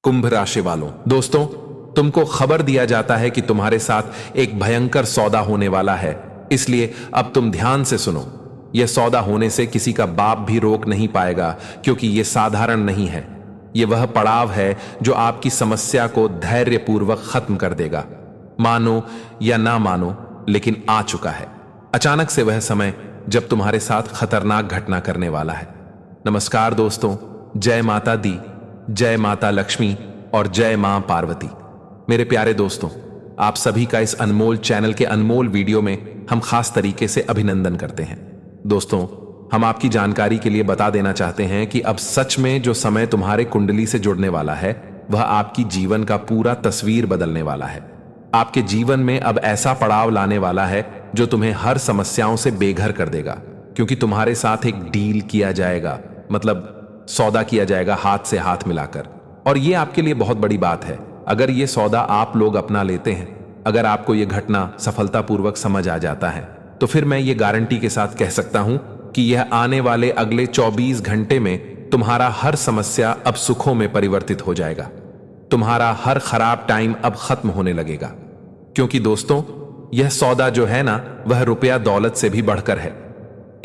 कुंभ राशि वालों, दोस्तों, तुमको खबर दिया जाता है कि तुम्हारे साथ एक भयंकर सौदा होने वाला है। इसलिए अब तुम ध्यान से सुनो। यह सौदा होने से किसी का बाप भी रोक नहीं पाएगा, क्योंकि यह साधारण नहीं है। यह वह पड़ाव है जो आपकी समस्या को धैर्यपूर्वक खत्म कर देगा। मानो या ना मानो, लेकिन आ चुका है। अचानक से वह समय जब तुम्हारे साथ खतरनाक घटना करने वाला है। नमस्कार दोस्तों, जय माता दी, जय माता लक्ष्मी और जय मां पार्वती। मेरे प्यारे दोस्तों, आप सभी का इस अनमोल चैनल के अनमोल वीडियो में हम खास तरीके से अभिनंदन करते हैं। दोस्तों, हम आपकी जानकारी के लिए बता देना चाहते हैं कि अब सच में जो समय तुम्हारे कुंडली से जुड़ने वाला है, वह आपकी जीवन का पूरा तस्वीर बदलने वाला है। आपके जीवन में अब ऐसा पड़ाव लाने वाला है जो तुम्हें हर समस्याओं से बेघर कर देगा, क्योंकि तुम्हारे साथ एक डील किया जाएगा, मतलब सौदा किया जाएगा हाथ से हाथ मिलाकर। और यह आपके लिए बहुत बड़ी बात है अगर यह सौदा आप लोग अपना लेते हैं। अगर आपको यह घटना सफलतापूर्वक समझ आ जाता है, तो फिर मैं ये गारंटी के साथ कह सकता हूं कि यह आने वाले अगले 24 घंटे में तुम्हारा हर समस्या अब सुखों में परिवर्तित हो जाएगा। तुम्हारा हर खराब टाइम अब खत्म होने लगेगा, क्योंकि दोस्तों, यह सौदा जो है ना, वह रुपया दौलत से भी बढ़कर है।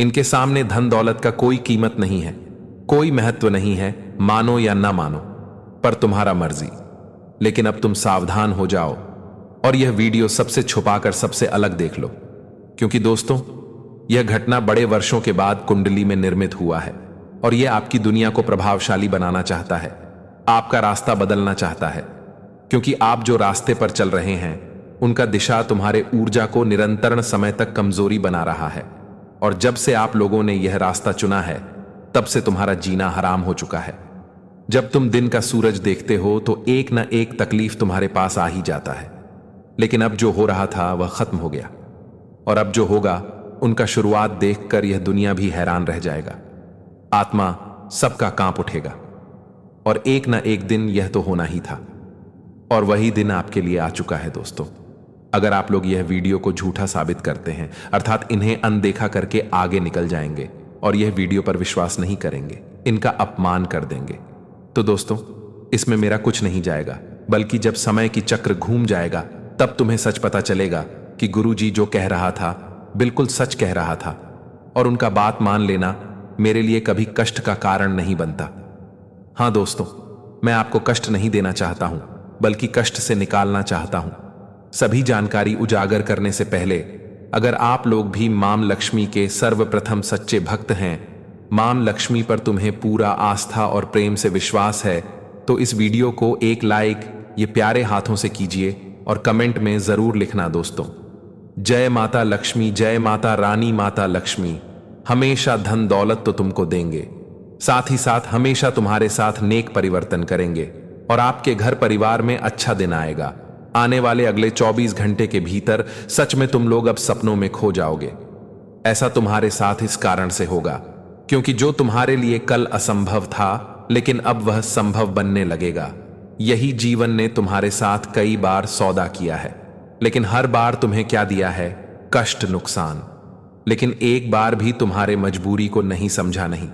इनके सामने धन दौलत का कोई कीमत नहीं है, कोई महत्व नहीं है, मानो या ना मानो, पर तुम्हारा मर्जी। लेकिन अब तुम सावधान हो जाओ और यह वीडियो सबसे छुपाकर सबसे अलग देख लो, क्योंकि दोस्तों, यह घटना बड़े वर्षों के बाद कुंडली में निर्मित हुआ है और यह आपकी दुनिया को प्रभावशाली बनाना चाहता है, आपका रास्ता बदलना चाहता है। क्योंकि आप जो रास्ते पर चल रहे हैं, उनका दिशा तुम्हारे ऊर्जा को निरंतर समय तक कमजोरी बना रहा है। और जब से आप लोगों ने यह रास्ता चुना है, तब से तुम्हारा जीना हराम हो चुका है। जब तुम दिन का सूरज देखते हो तो एक न एक तकलीफ तुम्हारे पास आ ही जाता है। लेकिन अब जो हो रहा था वह खत्म हो गया, और अब जो होगा उनका शुरुआत देखकर यह दुनिया भी हैरान रह जाएगा। आत्मा सबका कांप उठेगा, और एक न एक दिन यह तो होना ही था, और वही दिन आपके लिए आ चुका है। दोस्तों, अगर आप लोग यह वीडियो को झूठा साबित करते हैं, अर्थात इन्हें अनदेखा करके आगे निकल जाएंगे और यह वीडियो पर विश्वास नहीं करेंगे, इनका अपमान कर देंगे, तो दोस्तों, इसमें मेरा कुछ नहीं जाएगा। बल्कि जब समय की चक्र घूम जाएगा, तब तुम्हें सच पता चलेगा कि गुरुजी जो कह रहा था बिल्कुल सच कह रहा था, और उनका बात मान लेना मेरे लिए कभी कष्ट का कारण नहीं बनता। हां दोस्तों, मैं आपको कष्ट नहीं देना चाहता हूं, बल्कि कष्ट से निकालना चाहता हूं। सभी जानकारी उजागर करने से पहले, अगर आप लोग भी मां लक्ष्मी के सर्वप्रथम सच्चे भक्त हैं, मां लक्ष्मी पर तुम्हें पूरा आस्था और प्रेम से विश्वास है, तो इस वीडियो को एक लाइक ये प्यारे हाथों से कीजिए और कमेंट में जरूर लिखना दोस्तों, जय माता लक्ष्मी, जय माता रानी माता लक्ष्मी हमेशा धन दौलत तो तुमको देंगे, साथ ही साथ हमेशा तुम्हारे साथ नेक परिवर्तन करेंगे, और आपके घर परिवार में अच्छा दिन आएगा। आने वाले अगले 24 घंटे के भीतर सच में तुम लोग अब सपनों में खो जाओगे। ऐसा तुम्हारे साथ इस कारण से होगा क्योंकि जो तुम्हारे लिए कल असंभव था, लेकिन अब वह संभव बनने लगेगा। यही जीवन ने तुम्हारे साथ कई बार सौदा किया है, लेकिन हर बार तुम्हें क्या दिया है? कष्ट, नुकसान। लेकिन एक बार भी तुम्हारे मजबूरी को नहीं समझा नहीं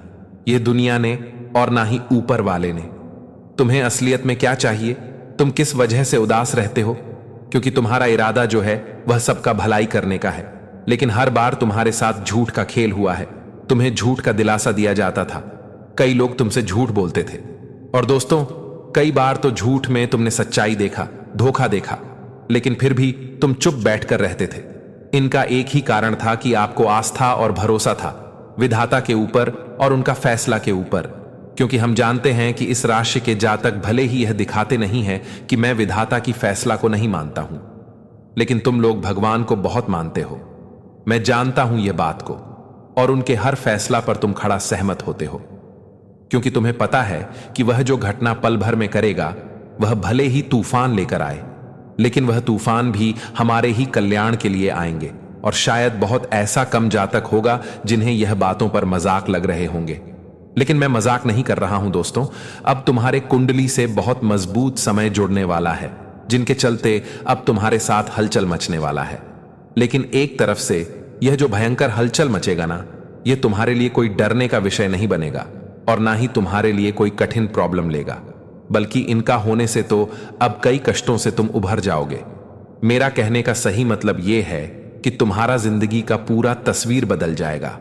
ये दुनिया ने, और ना ही ऊपर वाले ने। तुम्हें असलियत में क्या चाहिए? तुम किस वजह से उदास रहते हो? क्योंकि तुम्हारा इरादा जो है वह सबका भलाई करने का है, लेकिन हर बार तुम्हारे साथ झूठ का खेल हुआ है। तुम्हें झूठ का दिलासा दिया जाता था, कई लोग तुमसे झूठ बोलते थे, और दोस्तों, कई बार तो झूठ में तुमने सच्चाई देखा, धोखा देखा, लेकिन फिर भी तुम चुप बैठकर रहते थे। इनका एक ही कारण था कि आपको आस्था और भरोसा था विधाता के ऊपर और उनका फैसला के ऊपर। क्योंकि हम जानते हैं कि इस राशि के जातक भले ही यह दिखाते नहीं हैं कि मैं विधाता की फैसला को नहीं मानता हूं, लेकिन तुम लोग भगवान को बहुत मानते हो। मैं जानता हूं यह बात को, और उनके हर फैसला पर तुम खड़ा सहमत होते हो, क्योंकि तुम्हें पता है कि वह जो घटना पल भर में करेगा, वह भले ही तूफान लेकर आए, लेकिन वह तूफान भी हमारे ही कल्याण के लिए आएंगे। और शायद बहुत ऐसा कम जातक होगा जिन्हें यह बातों पर मजाक लग रहे होंगे, लेकिन मैं मजाक नहीं कर रहा हूं दोस्तों। अब तुम्हारे कुंडली से बहुत मजबूत समय जुड़ने वाला है, जिनके चलते अब तुम्हारे साथ हलचल मचने वाला है। लेकिन एक तरफ से यह जो भयंकर हलचल मचेगा ना, यह तुम्हारे लिए कोई डरने का विषय नहीं बनेगा, और ना ही तुम्हारे लिए कोई कठिन प्रॉब्लम लेगा। बल्कि इनका होने से तो अब कई कष्टों से तुम उभर जाओगे। मेरा कहने का सही मतलब यह है कि तुम्हारा जिंदगी का पूरा तस्वीर बदल जाएगा,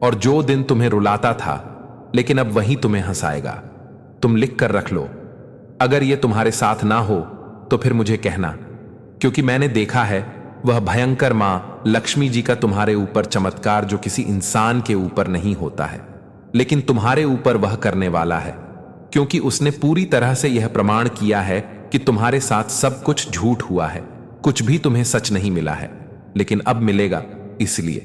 और जो दिन तुम्हें रुलाता था लेकिन अब वही तुम्हें हंसाएगा। तुम लिख कर रख लो। अगर यह तुम्हारे साथ ना हो तो फिर मुझे कहना, क्योंकि मैंने देखा है वह भयंकर मां लक्ष्मी जी का तुम्हारे ऊपर चमत्कार जो किसी इंसान के ऊपर नहीं होता है, लेकिन तुम्हारे ऊपर वह करने वाला है, क्योंकि उसने पूरी तरह से यह प्रमाण किया है कि तुम्हारे साथ सब कुछ झूठ हुआ है, कुछ भी तुम्हें सच नहीं मिला है, लेकिन अब मिलेगा। इसलिए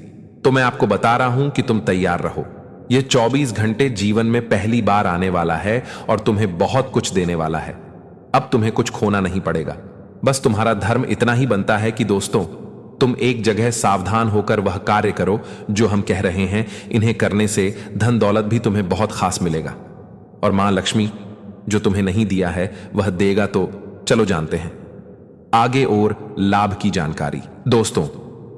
तो मैं आपको बता रहा हूं कि तुम तैयार रहो। यह 24 घंटे जीवन में पहली बार आने वाला है और तुम्हें बहुत कुछ देने वाला है। अब तुम्हें कुछ खोना नहीं पड़ेगा। बस तुम्हारा धर्म इतना ही बनता है कि दोस्तों, तुम एक जगह सावधान होकर वह कार्य करो जो हम कह रहे हैं। इन्हें करने से धन दौलत भी तुम्हें बहुत खास मिलेगा, और मां लक्ष्मी जो तुम्हें नहीं दिया है वह देगा। तो चलो जानते हैं आगे और लाभ की जानकारी। दोस्तों,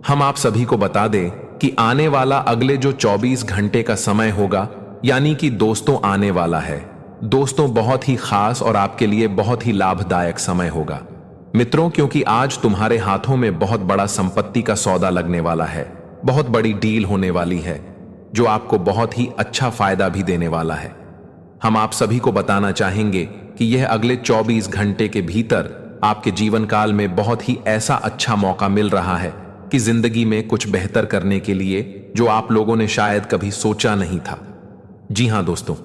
हम आप सभी को बता दें कि आने वाला अगले जो 24 घंटे का समय होगा, यानी कि दोस्तों आने वाला है दोस्तों, बहुत ही खास और आपके लिए बहुत ही लाभदायक समय होगा मित्रों, क्योंकि आज तुम्हारे हाथों में बहुत बड़ा संपत्ति का सौदा लगने वाला है। बहुत बड़ी डील होने वाली है जो आपको बहुत ही अच्छा फायदा भी देने वाला है। हम आप सभी को बताना चाहेंगे कि यह अगले 24 घंटे के भीतर आपके जीवन काल में बहुत ही ऐसा अच्छा मौका मिल रहा है कि जिंदगी में कुछ बेहतर करने के लिए जो आप लोगों ने शायद कभी सोचा नहीं था। जी हां दोस्तों,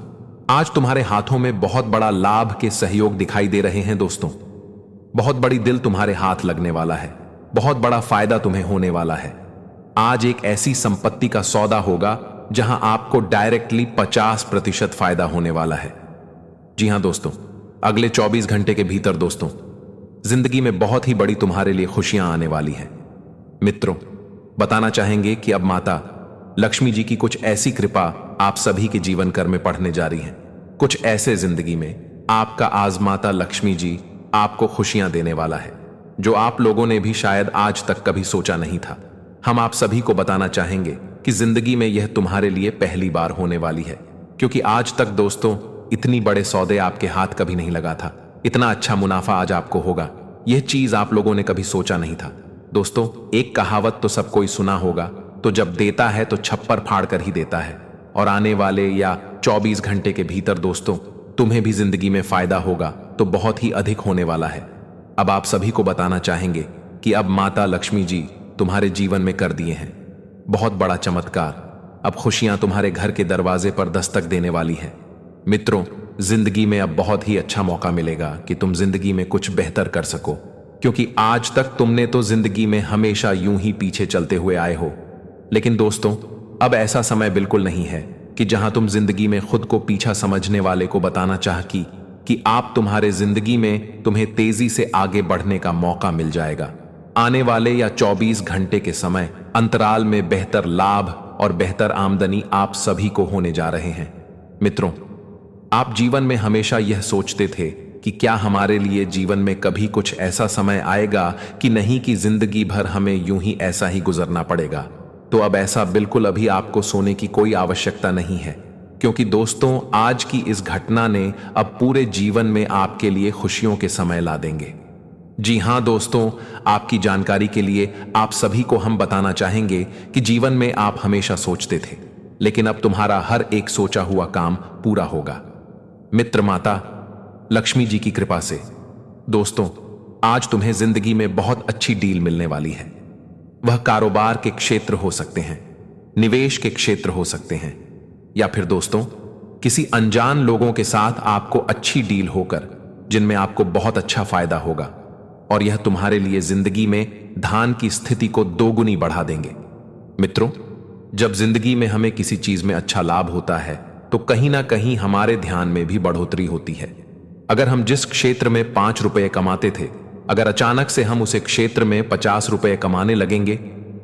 आज तुम्हारे हाथों में बहुत बड़ा लाभ के सहयोग दिखाई दे रहे हैं दोस्तों। बहुत बड़ी दिल तुम्हारे हाथ लगने वाला है, बहुत बड़ा फायदा तुम्हें होने वाला है। आज एक ऐसी संपत्ति का सौदा होगा जहां आपको डायरेक्टली 50% फायदा होने वाला है। जी हां दोस्तों, अगले 24 घंटे के भीतर दोस्तों जिंदगी में बहुत ही बड़ी तुम्हारे लिए खुशियां आने वाली हैं। मित्रों, बताना चाहेंगे कि अब माता लक्ष्मी जी की कुछ ऐसी कृपा आप सभी के जीवन कर में पढ़ने जा रही हैं। कुछ ऐसे जिंदगी में आपका आज माता लक्ष्मी जी आपको खुशियां देने वाला है जो आप लोगों ने भी शायद आज तक कभी सोचा नहीं था। हम आप सभी को बताना चाहेंगे कि जिंदगी में यह तुम्हारे लिए पहली बार होने वाली है, क्योंकि आज तक दोस्तों इतनी बड़े सौदे आपके हाथ कभी नहीं लगा था। इतना अच्छा मुनाफा आज आपको होगा, यह चीज आप लोगों ने कभी सोचा नहीं था। दोस्तों, एक कहावत तो सब कोई सुना होगा, तो जब देता है तो छप्पर फाड़ कर ही देता है। और आने वाले या 24 घंटे के भीतर दोस्तों तुम्हें भी जिंदगी में फायदा होगा तो बहुत ही अधिक होने वाला है। अब आप सभी को बताना चाहेंगे कि अब माता लक्ष्मी जी तुम्हारे जीवन में कर दिए हैं बहुत बड़ा चमत्कार। अब खुशियां तुम्हारे घर के दरवाजे पर दस्तक देने वाली है। मित्रों, जिंदगी में अब बहुत ही अच्छा मौका मिलेगा कि तुम जिंदगी में कुछ बेहतर कर सको, क्योंकि आज तक तुमने तो जिंदगी में हमेशा यूं ही पीछे चलते हुए आए हो। लेकिन दोस्तों, अब ऐसा समय बिल्कुल नहीं है कि जहां तुम जिंदगी में खुद को पीछा समझने वाले को बताना चाह कि आप तुम्हारे जिंदगी में तुम्हें तेजी से आगे बढ़ने का मौका मिल जाएगा। आने वाले या 24 घंटे के समय अंतराल में बेहतर लाभ और बेहतर आमदनी आप सभी को होने जा रहे हैं। मित्रों, आप जीवन में हमेशा यह सोचते थे कि क्या हमारे लिए जीवन में कभी कुछ ऐसा समय आएगा कि नहीं कि जिंदगी भर हमें यूं ही ऐसा ही गुजरना पड़ेगा। तो अब ऐसा बिल्कुल अभी आपको सोने की कोई आवश्यकता नहीं है, क्योंकि दोस्तों आज की इस घटना ने अब पूरे जीवन में आपके लिए खुशियों के समय ला देंगे। जी हां दोस्तों, आपकी जानकारी के लिए आप सभी को हम बताना चाहेंगे कि जीवन में आप हमेशा सोचते थे, लेकिन अब तुम्हारा हर एक सोचा हुआ काम पूरा होगा। मित्र, माता लक्ष्मी जी की कृपा से दोस्तों आज तुम्हें जिंदगी में बहुत अच्छी डील मिलने वाली है। वह कारोबार के क्षेत्र हो सकते हैं, निवेश के क्षेत्र हो सकते हैं, या फिर दोस्तों किसी अनजान लोगों के साथ आपको अच्छी डील होकर जिनमें आपको बहुत अच्छा फायदा होगा, और यह तुम्हारे लिए जिंदगी में धन की स्थिति को दोगुनी बढ़ा देंगे। मित्रों, जब जिंदगी में हमें किसी चीज में अच्छा लाभ होता है तो कहीं ना कहीं हमारे ध्यान में भी बढ़ोतरी होती है। अगर हम जिस क्षेत्र में 5 रुपए कमाते थे, अगर अचानक से हम उसे क्षेत्र में 50 रुपए कमाने लगेंगे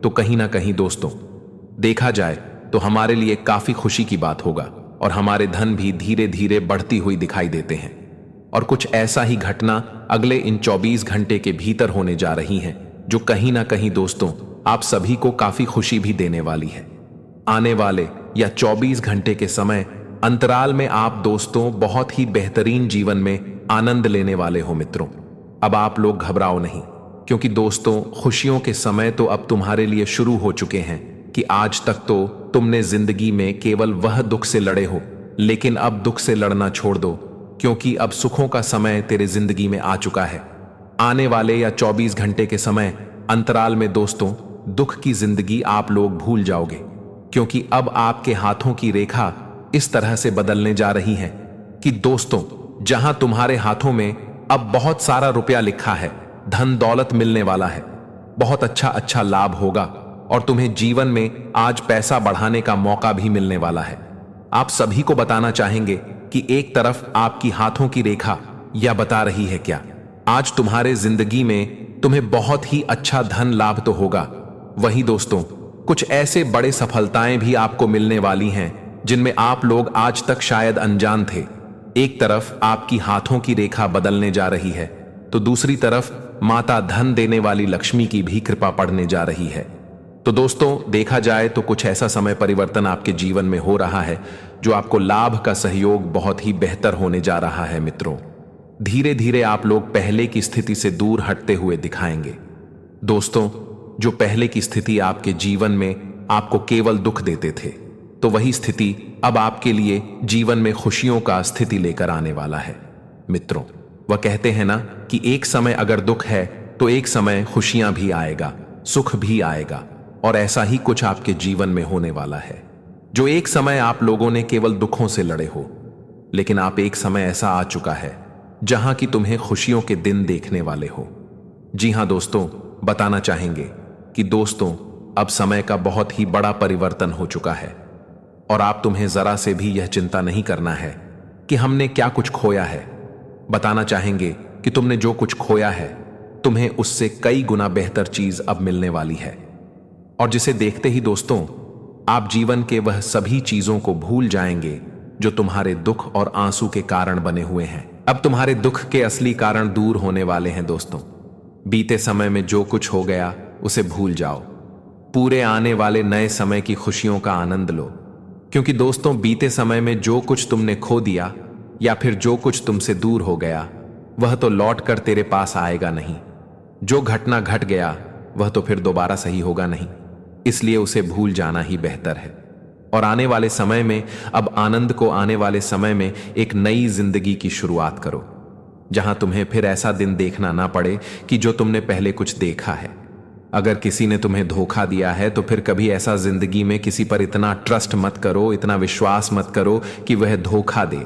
तो कहीं ना कहीं दोस्तों देखा जाए तो हमारे लिए काफी खुशी की बात होगा, और हमारे धन भी धीरे धीरे बढ़ती हुई दिखाई देते हैं। और कुछ ऐसा ही घटना अगले इन 24 घंटे के भीतर होने जा रही हैं, जो कहीं ना कहीं दोस्तों आप सभी को काफी खुशी भी देने वाली है। आने वाले या 24 घंटे के समय अंतराल में आप दोस्तों बहुत ही बेहतरीन जीवन में आनंद लेने वाले हो मित्रों। अब आप लोग घबराओ नहीं, क्योंकि दोस्तों खुशियों के समय तो अब तुम्हारे लिए शुरू हो चुके हैं कि आज तक तो तुमने जिंदगी में केवल वह दुख से लड़े हो, लेकिन अब दुख से लड़ना छोड़ दो, क्योंकि अब सुखों का समय तेरे जिंदगी में आ चुका है। आने वाले या 24 घंटे के समय अंतराल में दोस्तों दुख की जिंदगी आप लोग भूल जाओगे, क्योंकि अब आपके हाथों की रेखा इस तरह से बदलने जा रही है कि दोस्तों जहां तुम्हारे हाथों में अब बहुत सारा रुपया लिखा है, धन दौलत मिलने वाला है, बहुत अच्छा लाभ होगा और तुम्हें जीवन में आज पैसा बढ़ाने का मौका भी मिलने वाला है। आप सभी को बताना चाहेंगे कि एक तरफ आपकी हाथों की रेखा यह बता रही है क्या आज तुम्हारे जिंदगी में तुम्हें बहुत ही अच्छा धन लाभ तो होगा, वहीं दोस्तों कुछ ऐसे बड़े सफलताएं भी आपको मिलने वाली हैं जिनमें आप लोग आज तक शायद अनजान थे। एक तरफ आपकी हाथों की रेखा बदलने जा रही है, तो दूसरी तरफ माता धन देने वाली लक्ष्मी की भी कृपा पड़ने जा रही है। तो दोस्तों देखा जाए तो कुछ ऐसा समय परिवर्तन आपके जीवन में हो रहा है जो आपको लाभ का सहयोग बहुत ही बेहतर होने जा रहा है मित्रों। धीरे धीरे आप लोग पहले की स्थिति से दूर हटते हुए दिखाएंगे। दोस्तों जो पहले की स्थिति आपके जीवन में आपको केवल दुख देते थे, तो वही स्थिति अब आपके लिए जीवन में खुशियों का स्थिति लेकर आने वाला है मित्रों। वह कहते हैं ना कि एक समय अगर दुख है तो एक समय खुशियां भी आएगा, सुख भी आएगा, और ऐसा ही कुछ आपके जीवन में होने वाला है। जो एक समय आप लोगों ने केवल दुखों से लड़े हो, लेकिन आप एक समय ऐसा आ चुका है जहां कि तुम्हें खुशियों के दिन देखने वाले हो। जी हां दोस्तों, बताना चाहेंगे कि दोस्तों अब समय का बहुत ही बड़ा परिवर्तन हो चुका है और आप तुम्हें जरा से भी यह चिंता नहीं करना है कि हमने क्या कुछ खोया है। बताना चाहेंगे कि तुमने जो कुछ खोया है तुम्हें उससे कई गुना बेहतर चीज अब मिलने वाली है, और जिसे देखते ही दोस्तों आप जीवन के वह सभी चीजों को भूल जाएंगे जो तुम्हारे दुख और आंसू के कारण बने हुए हैं। अब तुम्हारे दुख के असली कारण दूर होने वाले हैं दोस्तों। बीते समय में जो कुछ हो गया उसे भूल जाओ, पूरे आने वाले नए समय की खुशियों का आनंद लो, क्योंकि दोस्तों बीते समय में जो कुछ तुमने खो दिया या फिर जो कुछ तुमसे दूर हो गया वह तो लौट कर तेरे पास आएगा नहीं। जो घटना घट गया वह तो फिर दोबारा सही होगा नहीं, इसलिए उसे भूल जाना ही बेहतर है। और आने वाले समय में अब आनंद को आने वाले समय में एक नई जिंदगी की शुरुआत करो, जहां तुम्हें फिर ऐसा दिन देखना ना पड़े कि जो तुमने पहले कुछ देखा है। अगर किसी ने तुम्हें धोखा दिया है तो फिर कभी ऐसा जिंदगी में किसी पर इतना ट्रस्ट मत करो, इतना विश्वास मत करो कि वह धोखा दे,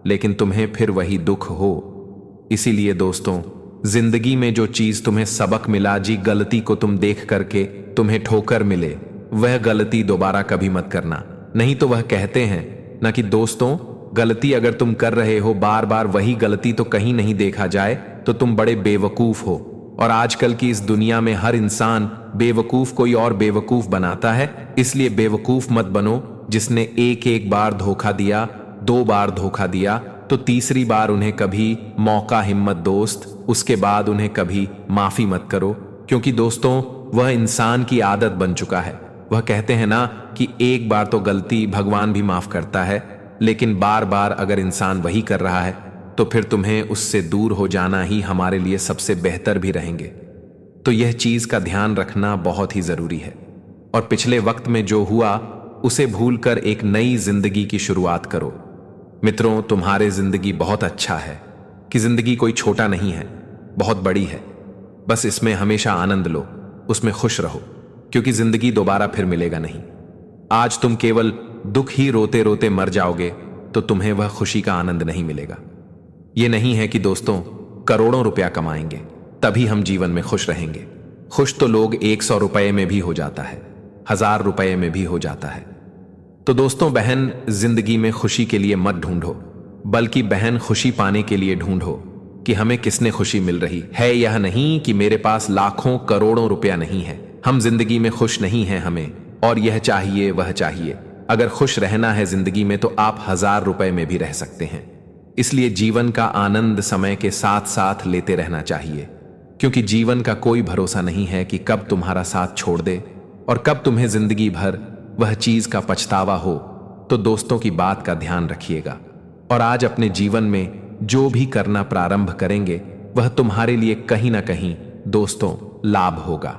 लेकिन तुम्हें फिर वही दुख हो। इसीलिए दोस्तों जिंदगी में जो चीज तुम्हें सबक मिला, जी गलती को तुम देख करके तुम्हें ठोकर मिले, वह गलती दोबारा कभी मत करना। नहीं तो वह कहते हैं ना कि दोस्तों गलती अगर तुम कर रहे हो बार बार वही गलती तो कहीं नहीं देखा जाए तो तुम बड़े बेवकूफ हो। और आजकल की इस दुनिया में हर इंसान बेवकूफ कोई और बेवकूफ बनाता है, इसलिए बेवकूफ मत बनो। जिसने एक बार धोखा दिया, 2 बार धोखा दिया, तो तीसरी बार उन्हें कभी मौका हिम्मत दोस्त, उसके बाद उन्हें कभी माफी मत करो, क्योंकि दोस्तों वह इंसान की आदत बन चुका है। वह कहते हैं ना कि एक बार तो गलती भगवान भी माफ करता है, लेकिन बार बार अगर इंसान वही कर रहा है तो फिर तुम्हें उससे दूर हो जाना ही हमारे लिए सबसे बेहतर भी रहेंगे। तो यह चीज का ध्यान रखना बहुत ही जरूरी है। और पिछले वक्त में जो हुआ उसे भूलकर एक नई जिंदगी की शुरुआत करो। मित्रों तुम्हारे जिंदगी बहुत अच्छा है कि जिंदगी कोई छोटा नहीं है, बहुत बड़ी है। बस इसमें हमेशा आनंद लो, उसमें खुश रहो, क्योंकि जिंदगी दोबारा फिर मिलेगा नहीं। आज तुम केवल दुख ही रोते रोते मर जाओगे तो तुम्हें वह खुशी का आनंद नहीं मिलेगा। यह नहीं है कि दोस्तों करोड़ों रुपया कमाएंगे तभी हम जीवन में खुश रहेंगे। खुश तो लोग 100 रुपए में भी हो जाता है, 1000 रुपए में भी हो जाता है। तो दोस्तों बहन जिंदगी में खुशी के लिए मत ढूंढो, बल्कि बहन खुशी पाने के लिए ढूंढो कि हमें किसने खुशी मिल रही है। यह नहीं कि मेरे पास लाखों करोड़ों रुपया नहीं है, हम जिंदगी में खुश नहीं हैं हमें, और यह चाहिए वह चाहिए। अगर खुश रहना है जिंदगी में तो आप 1000 रुपए में भी रह सकते हैं। इसलिए जीवन का आनंद समय के साथ साथ लेते रहना चाहिए, क्योंकि जीवन का कोई भरोसा नहीं है कि कब तुम्हारा साथ छोड़ दे और कब तुम्हें जिंदगी भर वह चीज का पछतावा हो। तो दोस्तों की बात का ध्यान रखिएगा। और आज अपने जीवन में जो भी करना प्रारंभ करेंगे वह तुम्हारे लिए कहीं ना कहीं दोस्तों लाभ होगा।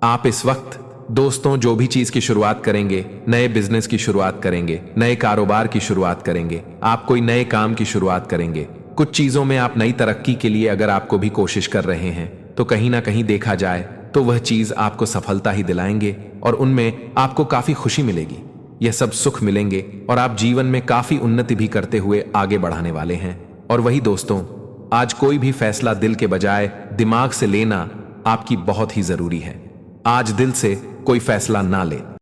आप इस वक्त दोस्तों जो भी चीज की शुरुआत करेंगे, नए बिजनेस की शुरुआत करेंगे, नए कारोबार की शुरुआत करेंगे, आप कोई नए काम की शुरुआत करेंगे, कुछ चीजों में आप नई तरक्की के लिए अगर आपको भी कोशिश कर रहे हैं तो कहीं ना कहीं देखा जाए तो वह चीज आपको सफलता ही दिलाएंगे और उनमें आपको काफी खुशी मिलेगी। यह सब सुख मिलेंगे और आप जीवन में काफी उन्नति भी करते हुए आगे बढ़ाने वाले हैं। और वही दोस्तों, आज कोई भी फैसला दिल के बजाय दिमाग से लेना आपकी बहुत ही जरूरी है। आज दिल से कोई फैसला ना ले।